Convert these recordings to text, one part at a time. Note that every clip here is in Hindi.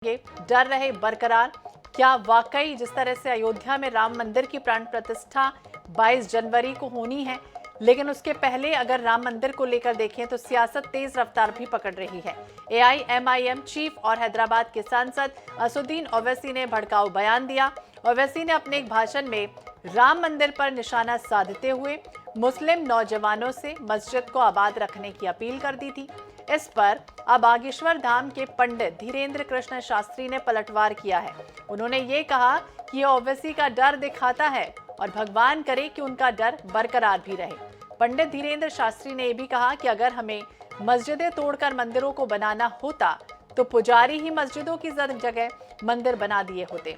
डर रहे बरकरार। क्या वाकई जिस तरह से अयोध्या में राम मंदिर की प्राण प्रतिष्ठा 22 जनवरी को होनी है, लेकिन उसके पहले अगर राम मंदिर को लेकर देखें तो सियासत तेज रफ्तार भी पकड़ रही है। एआईएमआईएम चीफ और हैदराबाद के सांसद असदुद्दीन ओवैसी ने भड़काऊ बयान दिया। ओवैसी ने अपने एक भाषण में राम मंदिर पर निशाना साधते हुए मुस्लिम नौजवानों से मस्जिद को आबाद रखने की अपील कर दी थी। इस पर अब बागेश्वर धाम के पंडित धीरेन्द्र कृष्ण शास्त्री ने पलटवार किया है। उन्होंने ये कहा कि यह ओवैसी का डर दिखाता है और भगवान करे कि उनका डर बरकरार भी रहे। पंडित धीरेन्द्र शास्त्री ने यह भी कहा कि अगर हमें मस्जिदें तोड़कर मंदिरों को बनाना होता तो पुजारी ही मस्जिदों की जगह मंदिर बना दिए होते।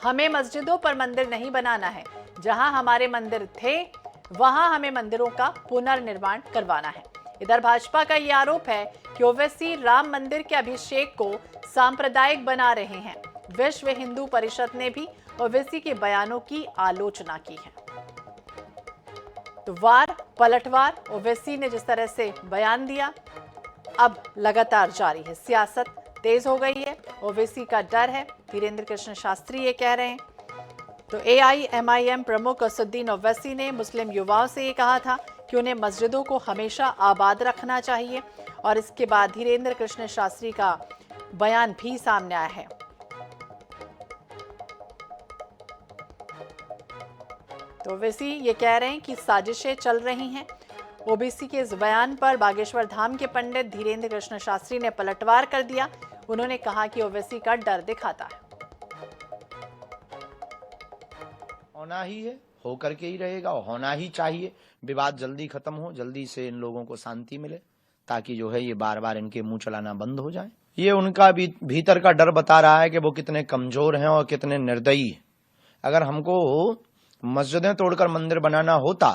हमें मस्जिदों पर मंदिर नहीं बनाना है, जहां हमारे मंदिर थे वहां हमें मंदिरों का पुनर्निर्माण करवाना है। इधर भाजपा का यह आरोप है कि ओवैसी राम मंदिर के अभिषेक को सांप्रदायिक बना रहे हैं। विश्व हिंदू परिषद ने भी ओवैसी के बयानों की आलोचना की है। तो वार पलटवार ओवैसी ने जिस तरह से बयान दिया, अब लगातार जारी है। सियासत तेज हो गई है। ओवैसी का डर है, धीरेन्द्र कृष्ण शास्त्री ये कह रहे हैं। तो एआईएमआईएम प्रमुख असदुद्दीन ओवैसी ने मुस्लिम युवाओं से ये कहा था कि उन्हें मस्जिदों को हमेशा आबाद रखना चाहिए, और इसके बाद धीरेन्द्र कृष्ण शास्त्री का बयान भी सामने आया है। तो ओवैसी ये कह रहे हैं कि साजिशें चल रही हैं। ओवैसी के इस बयान पर बागेश्वर धाम के पंडित धीरेन्द्र कृष्ण शास्त्री ने पलटवार कर दिया। उन्होंने कहा कि ओवैसी का डर दिखाता है। होना ही है, होकर के ही रहेगा और होना ही चाहिए। विवाद जल्दी खत्म हो, जल्दी से इन लोगों को शांति मिले, ताकि जो है ये बार बार इनके मुंह चलाना बंद हो जाए। ये उनका भीतर का डर बता रहा है कि वो कितने कमजोर हैं और कितने निर्दयी हैं। अगर हमको मस्जिदें तोड़कर मंदिर बनाना होता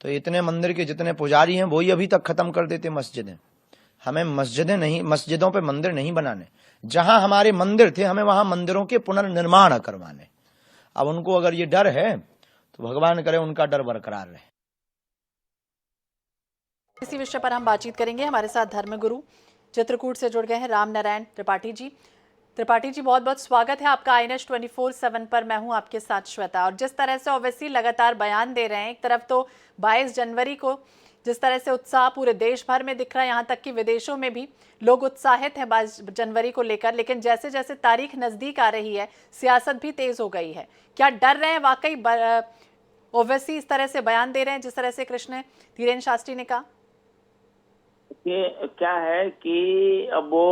तो इतने मंदिर के जितने पुजारी हैं वो ही अभी तक खत्म कर देते मस्जिदें। हमें मस्जिदें नहीं, मस्जिदों पे मंदिर नहीं बनाने, जहां हमारे मंदिर थे हमें वहां मंदिरों के पुनर्निर्माण करवाने। अब उनको अगर ये डर है तो भगवान करे उनका डर बरकरार रहे। इसी विषय पर हम बातचीत करेंगे। हमारे साथ धर्मगुरु चित्रकूट से जुड़ गए हैं राम नारायण त्रिपाठी जी। त्रिपाठी जी, बहुत बहुत स्वागत है आपका INS 24/7 पर। मैं हूं आपके साथ श्वेता। और जिस तरह से ओवैसी लगातार बयान दे रहे हैं, एक तरफ तो 22 जनवरी को जिस तरह से उत्साह पूरे देश भर में दिख रहा है, यहाँ तक कि विदेशों में भी लोग उत्साहित हैं 22 जनवरी को लेकर, लेकिन जैसे जैसे तारीख नजदीक आ रही है सियासत भी तेज हो गई है। क्या डर रहे हैं वाकई ओवैसी इस तरह से बयान दे रहे हैं जिस तरह से कृष्ण धीरेन्द्र शास्त्री ने कहा? ये क्या है कि अब वो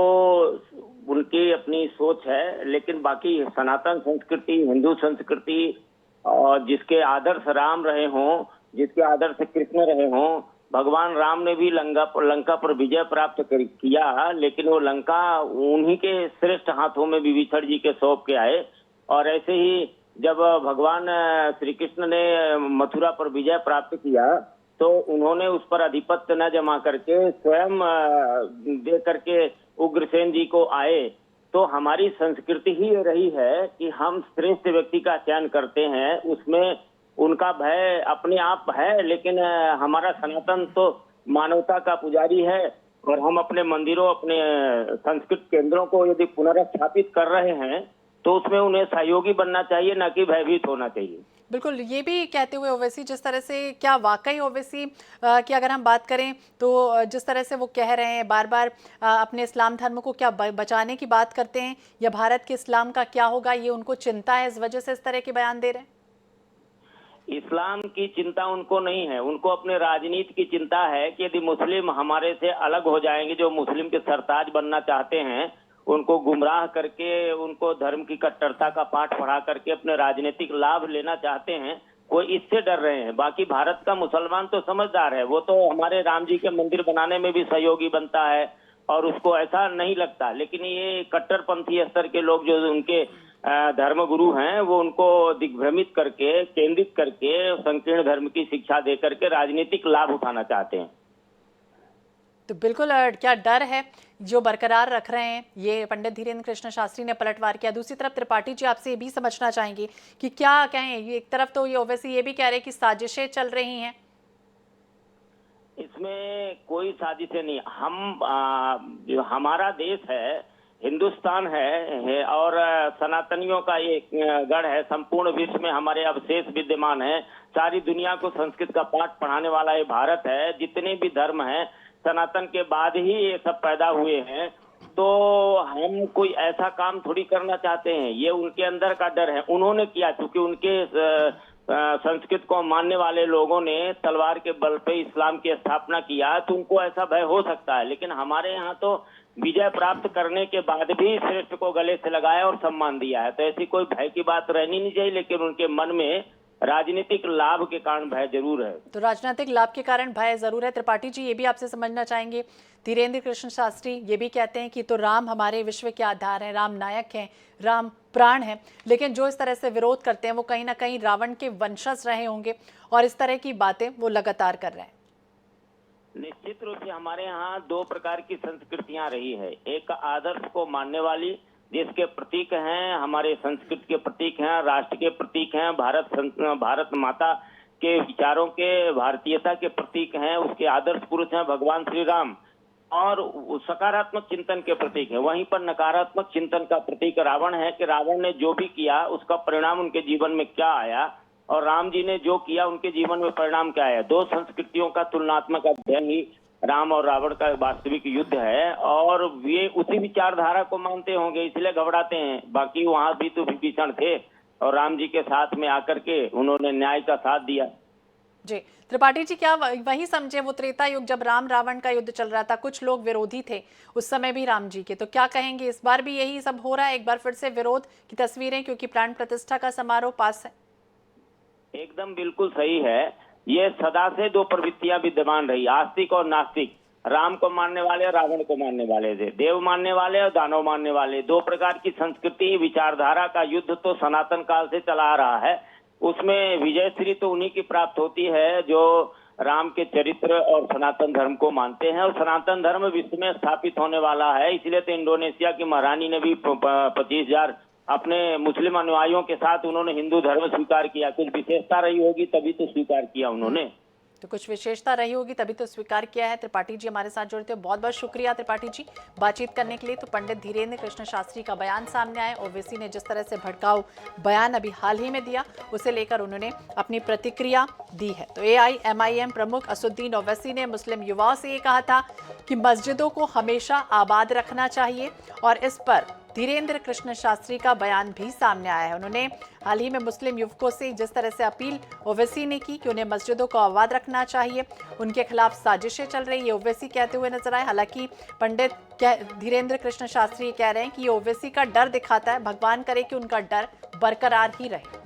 उनकी अपनी सोच है, लेकिन बाकी सनातन संस्कृति, हिंदू संस्कृति और जिसके आदर्श राम रहे हों, जिसके आदर्श कृष्ण रहे हों, भगवान राम ने भी लंका पर विजय प्राप्त किया, लेकिन वो लंका उन्हीं के श्रेष्ठ हाथों में विभीषण जी के सौंप के आए। और ऐसे ही जब भगवान श्री कृष्ण ने मथुरा पर विजय प्राप्त किया तो उन्होंने उस पर आधिपत्य न जमा करके स्वयं दे करके उग्रसेन जी को आए। तो हमारी संस्कृति ही रही है कि हम श्रेष्ठ व्यक्ति का चयन करते हैं, उसमें उनका भय अपने आप है, लेकिन हमारा सनातन तो मानवता का पुजारी है और हम अपने मंदिरों, अपने संस्कृत केंद्रों को यदि पुनर्स्थापित कर रहे हैं तो उसमें उन्हें सहयोगी बनना चाहिए, न कि भयभीत होना चाहिए। बिल्कुल, ये भी कहते हुए ओवैसी जिस तरह से, क्या वाकई ओवैसी की अगर हम बात करें तो जिस तरह से वो कह रहे हैं बार बार अपने इस्लाम धर्म को क्या बचाने की बात करते हैं, या भारत के इस्लाम का क्या होगा, ये उनको चिंता है, इस वजह से इस तरह के बयान दे रहे हैं? इस्लाम की चिंता उनको नहीं है, उनको अपने राजनीति की चिंता है कि यदि मुस्लिम हमारे से अलग हो जाएंगे, जो मुस्लिम के सरताज बनना चाहते हैं, उनको गुमराह करके, उनको धर्म की कट्टरता का पाठ पढ़ा करके अपने राजनीतिक लाभ लेना चाहते हैं, वो इससे डर रहे हैं। बाकी भारत का मुसलमान तो समझदार है, वो तो हमारे राम जी के मंदिर बनाने में भी सहयोगी बनता है और उसको ऐसा नहीं लगता। लेकिन ये कट्टरपंथी स्तर के लोग जो उनके धर्मगुरु हैं, वो उनको दिग्भ्रमित करके, केंद्रित करके संकीर्ण धर्म की शिक्षा दे करके राजनीतिक लाभ उठाना चाहते हैं। तो बिल्कुल, क्या डर है जो बरकरार रख रहे हैं, ये पंडित धीरेन्द्र कृष्ण शास्त्री ने पलटवार किया। दूसरी तरफ त्रिपाठी जी, आपसे ये भी समझना चाहेंगे कि क्या कहें, ये एक तरफ तो ये ओवैसी ये भी कह रहे हैं कि साजिशें चल रही हैं। इसमें कोई साजिशें नहीं, हम जो हमारा देश है हिंदुस्तान है और सनातनियों का ये गढ़ है। संपूर्ण विश्व में हमारे अवशेष विद्यमान है। सारी दुनिया को संस्कृत का पाठ पढ़ाने वाला ये भारत है। जितने भी धर्म हैं सनातन के बाद ही ये सब पैदा हुए हैं। तो हम कोई ऐसा काम थोड़ी करना चाहते हैं, ये उनके अंदर का डर है। उन्होंने किया, क्योंकि उनके संस्कृत को मानने वाले लोगों ने तलवार के बल पे इस्लाम की स्थापना किया, तो उनको ऐसा भय हो सकता है। लेकिन हमारे यहाँ तो विजय प्राप्त करने के बाद भी श्रेष्ठ को गले से लगाया और सम्मान दिया है। तो ऐसी कोई भय की बात रहनी नहीं चाहिए, लेकिन उनके मन में राजनीतिक लाभ के कारण भय जरूर है। तो राजनीतिक लाभ के कारण भय जरूर है। त्रिपाठी जी, ये भी आपसे समझना चाहेंगे, धीरेन्द्र कृष्ण शास्त्री ये भी कहते हैं कि तो राम हमारे विश्व के आधार हैं, राम नायक हैं, राम प्राण हैं, लेकिन जो इस तरह से विरोध करते हैं वो कहीं ना कहीं रावण के वंशज रहे होंगे और इस तरह की बातें वो लगातार कर रहे हैं। निश्चित रूप से हमारे यहाँ दो प्रकार की संस्कृतियां रही है। एक आदर्श को मानने वाली, जिसके प्रतीक हैं हमारे संस्कृत के प्रतीक हैं, राष्ट्र के प्रतीक हैं, भारत माता के विचारों के, भारतीयता के प्रतीक हैं, उसके आदर्श पुरुष हैं भगवान श्री राम, और सकारात्मक चिंतन के प्रतीक है। वहीं पर नकारात्मक चिंतन का प्रतीक रावण है कि रावण ने जो भी किया उसका परिणाम उनके जीवन में क्या आया, और राम जी ने जो किया उनके जीवन में परिणाम क्या आया। दो संस्कृतियों का तुलनात्मक अध्ययन ही राम और रावण का वास्तविक युद्ध है, और वे उसी विचारधारा को मानते होंगे, इसलिए घबराते हैं। बाकी वहां भी तो विभीषण थे और राम जी के साथ में आकर के उन्होंने न्याय का साथ दिया। जी त्रिपाठी जी, क्या वही समझे वो त्रेता युग जब राम रावण का युद्ध चल रहा था, कुछ लोग विरोधी थे उस समय भी राम जी के, तो क्या कहेंगे इस बार भी यही सब हो रहा है? एक बार फिर से विरोध की तस्वीरें, क्योंकि प्राण प्रतिष्ठा का समारोह पास है। एकदम बिल्कुल सही है। ये सदा से दो प्रवृत्तियां विद्यमान रही, आस्तिक और नास्तिक। राम को मानने वाले और रावण को मानने वाले थे, देव मानने वाले और दानव मानने वाले। दो प्रकार की संस्कृति विचारधारा का युद्ध तो सनातन काल से चला आ रहा है। उसमें विजयश्री तो उन्हीं की प्राप्त होती है जो राम के चरित्र और सनातन धर्म को मानते हैं, और सनातन धर्म विश्व में स्थापित होने वाला है। इसलिए तो इंडोनेशिया की महारानी ने भी 25,000 अपने मुस्लिम अनुयायियों के साथ उन्होंने हिंदू धर्म स्वीकार किया। कुछ विशेषता रही होगी तभी तो स्वीकार किया उन्होंने। तो कुछ विशेषता रही होगी तभी तो स्वीकार किया है। त्रिपाठी जी हमारे साथ जुड़ते हैं, बहुत बहुत शुक्रिया त्रिपाठी जी बातचीत करने के लिए। तो पंडित धीरेन्द्र कृष्ण शास्त्री का बयान सामने आया, ओवैसी ने जिस तरह से भड़काऊ बयान अभी हाल ही में दिया, उसे लेकर उन्होंने अपनी प्रतिक्रिया दी है। तो AIMIM प्रमुख असुद्दीन ओवैसी ने मुस्लिम युवाओं से ये कहा था कि मस्जिदों को हमेशा आबाद रखना चाहिए, और इस पर धीरेन्द्र कृष्ण शास्त्री का बयान भी सामने आया है। उन्होंने हाल ही में मुस्लिम युवकों से जिस तरह से अपील ओवैसी ने की कि उन्हें मस्जिदों को आबाद रखना चाहिए, उनके खिलाफ साजिशें चल रही है, ओवैसी कहते हुए नजर आए। हालांकि पंडित धीरेन्द्र कृष्ण शास्त्री कह रहे हैं कि ये ओवैसी का डर दिखाता है, भगवान करे कि उनका डर बरकरार ही रहे।